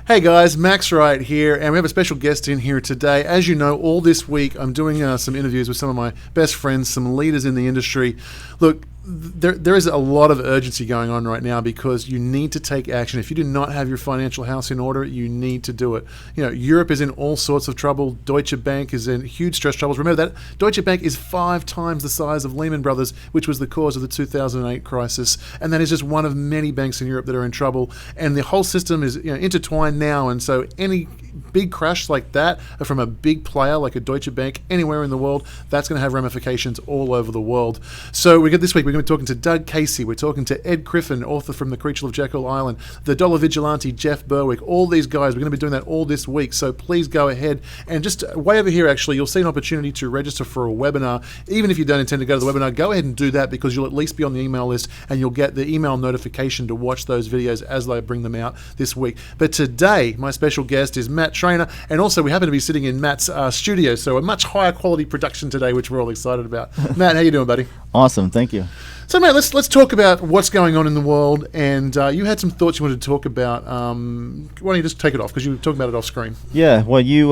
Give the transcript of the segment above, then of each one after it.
Hey guys, Max Wright here, and we have a special guest in here today. As you know, all this week I'm doing some interviews with some of my best friends, some leaders in the industry. Look, there is a lot of urgency going on right now because you need to take action. If you do not have your financial house in order, you need to do it. You know, Europe is in all sorts of trouble. Deutsche Bank is in huge stress troubles. Remember that Deutsche Bank is 5 times the size of Lehman Brothers, which was the cause of the 2008 crisis, and that is just one of many banks in Europe that are in trouble. And the whole system is intertwined now, and so any big crash like that from a big player like a Deutsche Bank anywhere in the world, that's going to have ramifications all over the world. So this week we're going to be talking to Doug Casey, we're talking to Ed Griffin, author from The Creature of Jekyll Island, the Dollar Vigilante Jeff Berwick, all these guys. We're going to be doing that all this week, so please go ahead and just way over here actually you'll see an opportunity to register for a webinar. Even if you don't intend to go to the webinar, go ahead and do that because you'll at least be on the email list and you'll get the email notification to watch those videos as they bring them out this week. But today my special guest is Matt Trainer, and also we happen to be sitting in Matt's studio, so a much higher quality production today, which we're all excited about. Matt, how you doing, buddy? Awesome, thank you. So, Matt, let's talk about what's going on in the world, and you had some thoughts you wanted to talk about. Why don't you just take it off, because you were talking about it off screen. Yeah, well, you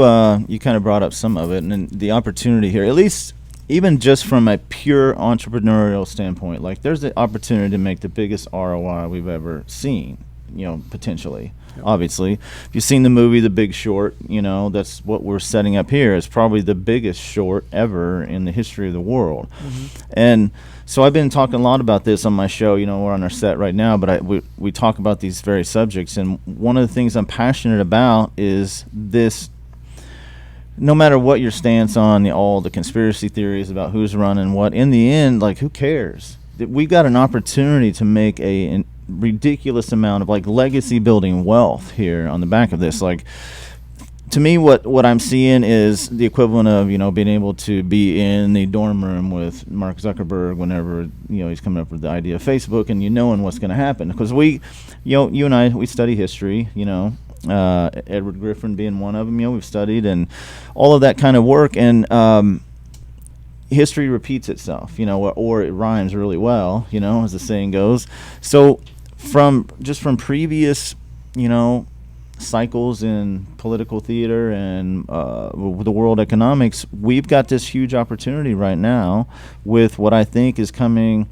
kind of brought up some of it, and the opportunity here, at least even just from a pure entrepreneurial standpoint, like there's the opportunity to make the biggest ROI we've ever seen, potentially. Yep. Obviously, if you've seen the movie The Big Short, that's what we're setting up here. It's probably the biggest short ever in the history of the world. Mm-hmm. And so I've been talking a lot about this on my show. We're on our set right now, but we talk about these very subjects. And one of the things I'm passionate about is this. No matter what your stance on all the conspiracy theories about who's running what, in the end, like, who cares? We've got an opportunity to make a ridiculous amount of legacy building wealth here on the back of this. To me, what I'm seeing is the equivalent of being able to be in the dorm room with Mark Zuckerberg whenever he's coming up with the idea of Facebook, and knowing what's going to happen, because you and I, we study history. Edward Griffin being one of them. We've studied and all of that kind of work, and history repeats itself, or it rhymes really well, as the saying goes. So from previous, cycles in political theater and the world economics, we've got this huge opportunity right now with what I think is coming,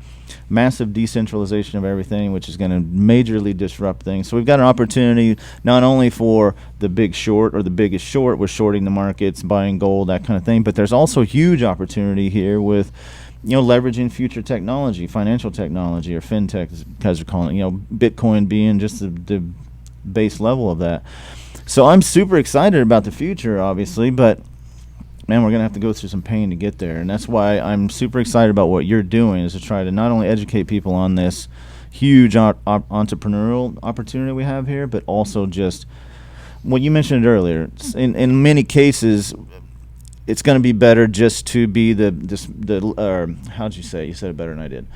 massive decentralization of everything, which is going to majorly disrupt things. So we've got an opportunity not only for the big short or the biggest short with shorting the markets, buying gold, that kind of thing, but there's also huge opportunity here with leveraging future technology, financial technology, or fintech, as guys are calling it, Bitcoin being just the base level of that. So I'm super excited about the future, obviously, but man, we're going to have to go through some pain to get there. And that's why I'm super excited about what you're doing, is to try to not only educate people on this huge entrepreneurial opportunity we have here, but also just what you mentioned earlier. In many cases, it's going to be better just to be how'd you say? You said it better than I did.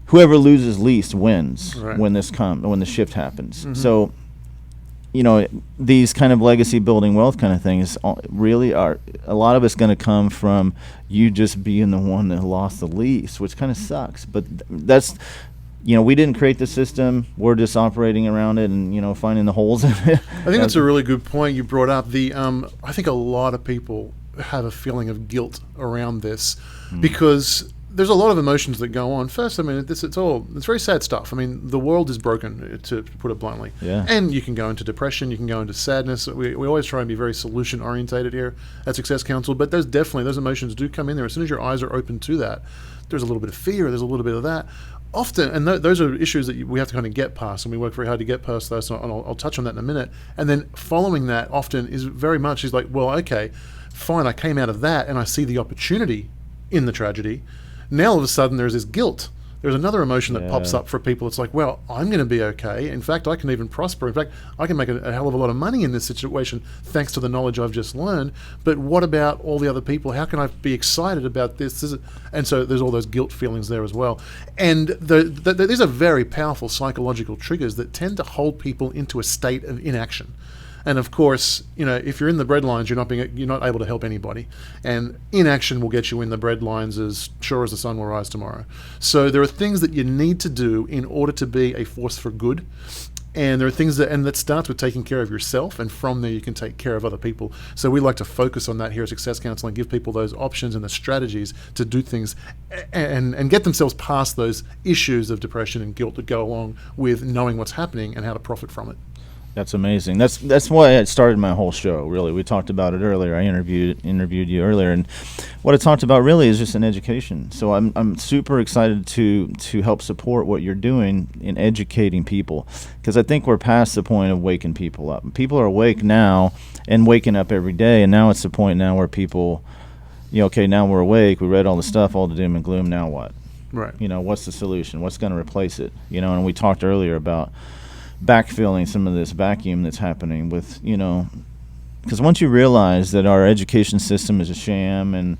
Whoever loses least wins. Right. when the shift happens. Mm-hmm. So, these kind of legacy building wealth kind of things really are, a lot of it's going to come from you just being the one that lost the least, which kind of sucks. But that's, we didn't create the system. We're just operating around it and, finding the holes in it. I think that's a really good point you brought up. I think a lot of people have a feeling of guilt around this because there's a lot of emotions that go on. First, it's very sad stuff. The world is broken, to put it bluntly. Yeah. And you can go into depression, you can go into sadness. We always try and be very solution orientated here at Success Council, but those emotions do come in there. As soon as your eyes are open to that, there's a little bit of fear, there's a little bit of that. Often, and those are issues that we have to kind of get past, and we work very hard to get past those, so I'll touch on that in a minute. And then following that often is very much, is like, well, okay, fine, I came out of that and I see the opportunity in the tragedy. Now all of a sudden there's this guilt. There's another emotion that pops up for people. It's like, well, I'm going to be okay. In fact, I can even prosper. In fact, I can make a hell of a lot of money in this situation thanks to the knowledge I've just learned. But what about all the other people? How can I be excited about this? And so there's all those guilt feelings there as well. And these are very powerful psychological triggers that tend to hold people into a state of inaction. And of course, if you're in the breadlines, you're not able to help anybody. And inaction will get you in the breadlines as sure as the sun will rise tomorrow. So there are things that you need to do in order to be a force for good. And there are things that starts with taking care of yourself, and from there you can take care of other people. So we like to focus on that here at Success Council and give people those options and the strategies to do things and get themselves past those issues of depression and guilt that go along with knowing what's happening and how to profit from it. That's amazing. That's why I started my whole show, really. We talked about it earlier. I interviewed you earlier, and what I talked about really is just an education. So I'm super excited to help support what you're doing in educating people, because I think we're past the point of waking people up. People are awake now and waking up every day, and now it's the point now where people, okay, now we're awake, we read all the stuff, all the doom and gloom, now what? Right. What's the solution? What's going to replace it? And we talked earlier about backfilling some of this vacuum that's happening with, because once you realize that our education system is a sham, and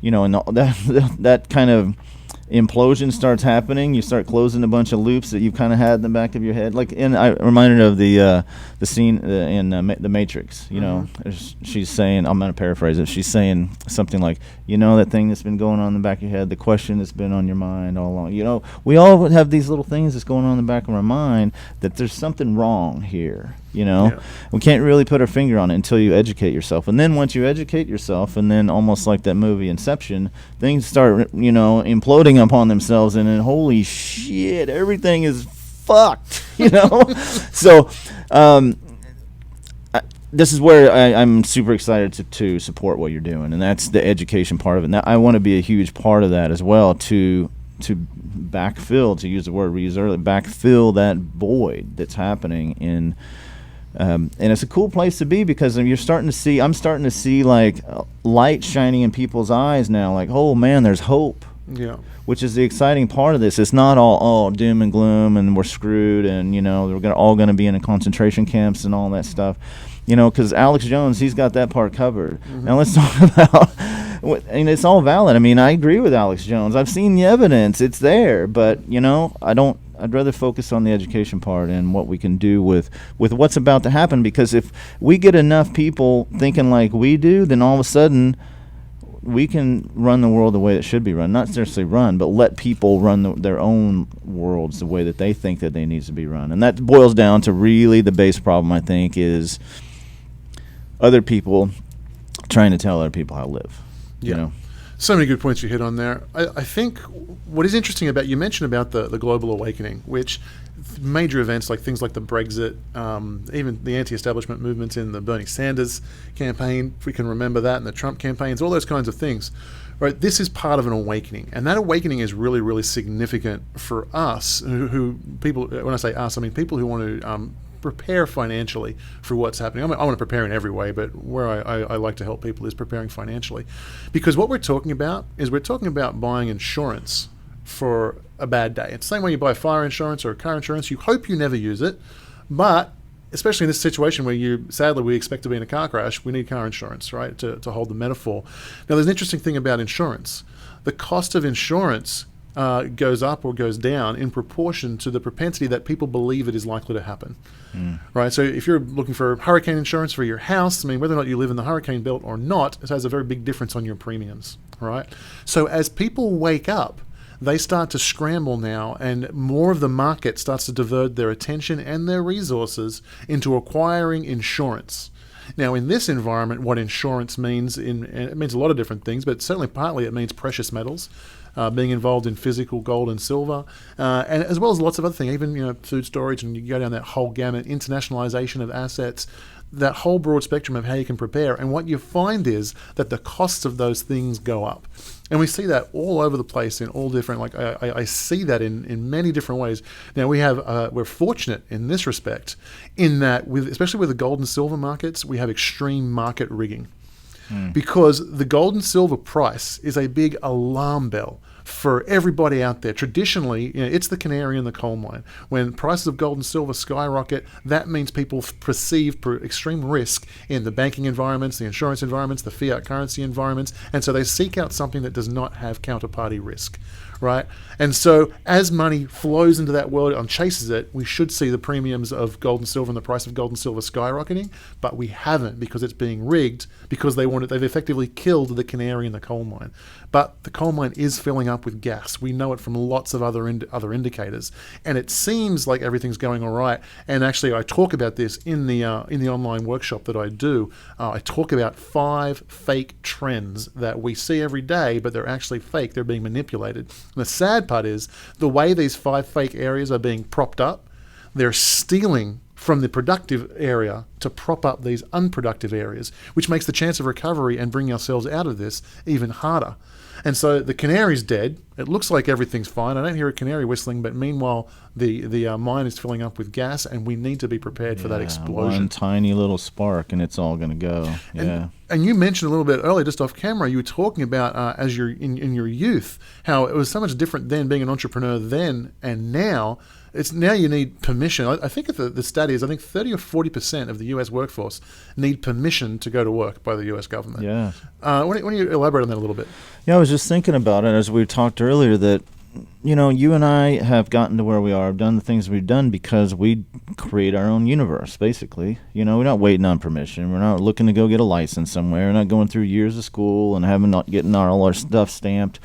and all that kind of implosion starts happening, you start closing a bunch of loops that you've kind of had in the back of your head. I'm reminded of the scene in The Matrix. She's saying, I'm going to paraphrase it. She's saying something like, that thing that's been going on in the back of your head, the question that's been on your mind all along. We all have these little things that's going on in the back of our mind that there's something wrong here. Yeah. We can't really put our finger on it until you educate yourself. And then once you educate yourself, and then almost like that movie Inception, things start, imploding upon themselves, and then holy shit, everything is fucked, So, this is where I'm super excited to support what you're doing, and that's the education part of it. Now, I want to be a huge part of that as well, to backfill, to use the word we used earlier, backfill that void that's happening in. And it's a cool place to be, because I'm starting to see like light shining in people's eyes now, like, oh man, there's hope. Yeah. Which is the exciting part of this. It's not all doom and gloom and we're screwed, and we're all going to be in concentration camps and all that stuff. Because Alex Jones, he's got that part covered. Mm-hmm. Now let's talk about, and it's all valid. I mean, I agree with Alex Jones. I've seen the evidence; it's there. But I'd rather focus on the education part and what we can do with what's about to happen. Because if we get enough people thinking like we do, then all of a sudden we can run the world the way it should be run. Not necessarily run, but let people run their own worlds the way that they think that they need to be run. And that boils down to really the base problem, I think, is other people trying to tell other people how to live. Yeah. So many good points you hit on there. I think what is interesting about, you mentioned about the global awakening, which major events like things like the Brexit, even the anti-establishment movements in the Bernie Sanders campaign, if we can remember that, and the Trump campaigns, all those kinds of things. Right, this is part of an awakening, and that awakening is really, really significant for us, who people, when I say us, I mean people who want to prepare financially for what's happening. I want to prepare in every way, but where I like to help people is preparing financially. Because what we're talking about is buying insurance for a bad day. It's the same way you buy fire insurance or car insurance. You hope you never use it, but especially in this situation where sadly we expect to be in a car crash, we need car insurance, right, to hold the metaphor. Now, there's an interesting thing about insurance. The cost of insurance goes up or goes down in proportion to the propensity that people believe it is likely to happen. Right? So if you're looking for hurricane insurance for your house, I mean, whether or not you live in the hurricane belt or not, it has a very big difference on your premiums. Right? So as people wake up, they start to scramble now, and more of the market starts to divert their attention and their resources into acquiring insurance. Now, in this environment, what insurance means, it means a lot of different things, but certainly partly it means precious metals, being involved in physical gold and silver, and as well as lots of other things, even food storage, and you go down that whole gamut, internationalization of assets, that whole broad spectrum of how you can prepare. And what you find is that the costs of those things go up. And we see that all over the place in all different, I see that in many different ways. Now we're fortunate in this respect, in that especially with the gold and silver markets, we have extreme market rigging. Because the gold and silver price is a big alarm bell for everybody out there. Traditionally, it's the canary in the coal mine. When prices of gold and silver skyrocket, that means people perceive extreme risk in the banking environments, the insurance environments, the fiat currency environments, and so they seek out something that does not have counterparty risk. Right? And so as money flows into that world and chases it, we should see the premiums of gold and silver and the price of gold and silver skyrocketing, but we haven't, because it's being rigged, because they've effectively killed the canary in the coal mine. But the coal mine is filling up with gas. We know it from lots of other indicators, and it seems like everything's going all right. And actually, I talk about this in the online workshop that I do. I talk about 5 fake trends that we see every day, but they're actually fake. They're being manipulated. And the sad part is the way these 5 fake areas are being propped up, they're stealing from the productive area to prop up these unproductive areas, which makes the chance of recovery and bringing ourselves out of this even harder. And so the canary's dead. It looks like everything's fine. I don't hear a canary whistling, but meanwhile, the mine is filling up with gas, and we need to be prepared for that explosion. One tiny little spark, and it's all going to go. And you mentioned a little bit earlier, just off camera, you were talking about as you're in your youth, how it was so much different then, being an entrepreneur then and now. Now you need permission. I think the study is, I think 30 or 40% of the U.S. workforce need permission to go to work by the U.S. government. Yeah. Why don't you elaborate on that a little bit? Yeah, I was just thinking about it as we talked earlier that, you and I have gotten to where we are, done the things we've done because we create our own universe, basically. We're not waiting on permission. We're not looking to go get a license somewhere. We're not going through years of school and getting all our stuff stamped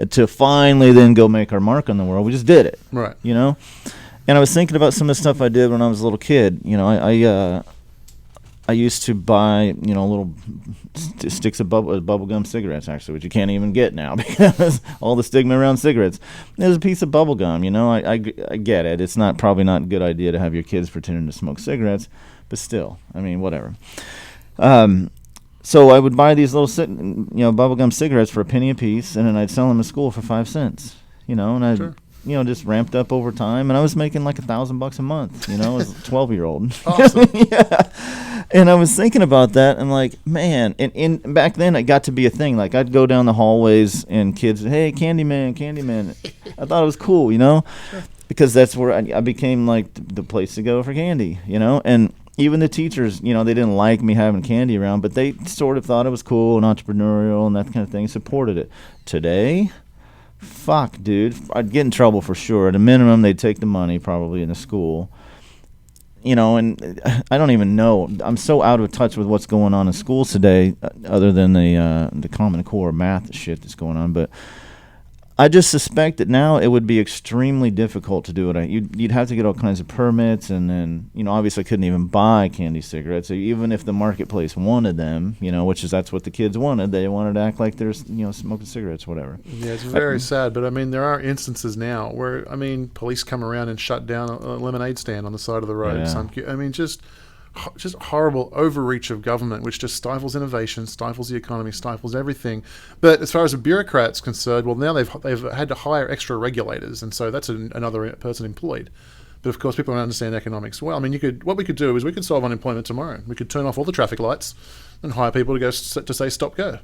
to finally then go make our mark on the world. We just did it. Right. And I was thinking about some of the stuff I did when I was a little kid. I used to buy, little sticks of bubblegum cigarettes, actually, which you can't even get now because all the stigma around cigarettes. There's a piece of bubblegum, I get it. It's probably not a good idea to have your kids pretending to smoke cigarettes, but still, whatever. So I would buy these little, bubblegum cigarettes for a penny a piece, and then I'd sell them at school for 5 cents, and I'd... Sure. Just ramped up over time, and I was making like $1,000 a month, as a 12-year-old. Awesome. Yeah. And I was thinking about that, and like, man, and back then it got to be a thing. Like, I'd go down the hallways, and kids, hey, Candyman. I thought it was cool, Sure. because that's where I became like the place to go for candy, and even the teachers, they didn't like me having candy around, but they sort of thought it was cool and entrepreneurial and that kind of thing, supported it. Today... Fuck, dude. I'd get in trouble for sure. At a minimum, they'd take the money probably in the school. And I don't even know. I'm so out of touch with what's going on in schools today, other than the Common Core math shit that's going on. But I just suspect that now it would be extremely difficult to do it. You'd have to get all kinds of permits, and then, obviously I couldn't even buy candy cigarettes. So even if the marketplace wanted them, that's what the kids wanted. They wanted to act like they're, smoking cigarettes, whatever. Yeah, it's very sad. But, there are instances now where, police come around and shut down a lemonade stand on the side of the road. Yeah. Just horrible overreach of government, which just stifles innovation, stifles the economy, stifles everything. But as far as the bureaucrats concerned, well, now they've had to hire extra regulators, and so that's another person employed. But of course, people don't understand economics well. What we could do is we could solve unemployment tomorrow. We could turn off all the traffic lights and hire people to say stop, go.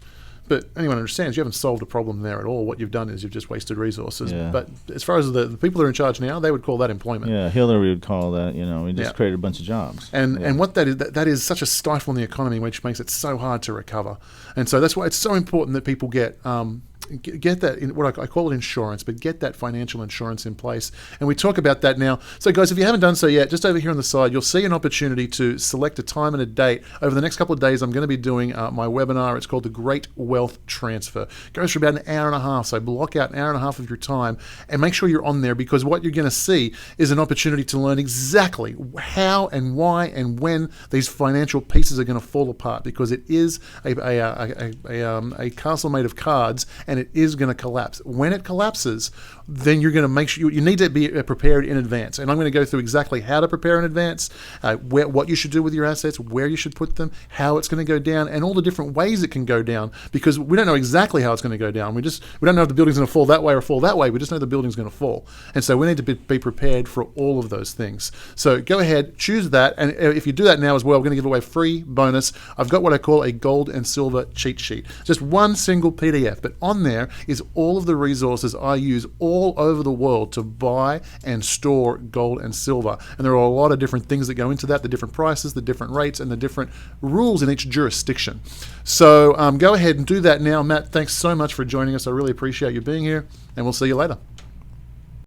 But anyone understands you haven't solved a problem there at all. What you've done is you've just wasted resources. Yeah. But as far as the people that are in charge now, they would call that employment. Yeah, Hillary would call that, we just created a bunch of jobs. And what that is such a stifle in the economy, which makes it so hard to recover. And so that's why it's so important that people get that, what I call it insurance, but get that financial insurance in place. And we talk about that now. So guys, if you haven't done so yet, just over here on the side, you'll see an opportunity to select a time and a date. Over the next couple of days, I'm going to be doing my webinar. It's called The Great Wealth Transfer. It goes for about an hour and a half. So block out an hour and a half of your time and make sure you're on there, because what you're going to see is an opportunity to learn exactly how and why and when these financial pieces are going to fall apart, because it is a castle made of cards, and it is going to collapse. When it collapses, then you're going to make sure you need to be prepared in advance. And I'm going to go through exactly how to prepare in advance, what you should do with your assets, where you should put them, how it's going to go down, and all the different ways it can go down, because we don't know exactly how it's going to go down. We don't know if the building's going to fall that way or fall that way. We just know the building's going to fall. And so we need to be prepared for all of those things. So go ahead, choose that. And if you do that now as well, we're going to give away a free bonus. I've got what I call a gold and silver cheat sheet. Just one single PDF, but on there is all of the resources I use all over the world to buy and store gold and silver. And there are a lot of different things that go into that, the different prices, the different rates, and the different rules in each jurisdiction. So go ahead and do that now. Matt, thanks so much for joining us. I really appreciate you being here, and we'll see you later.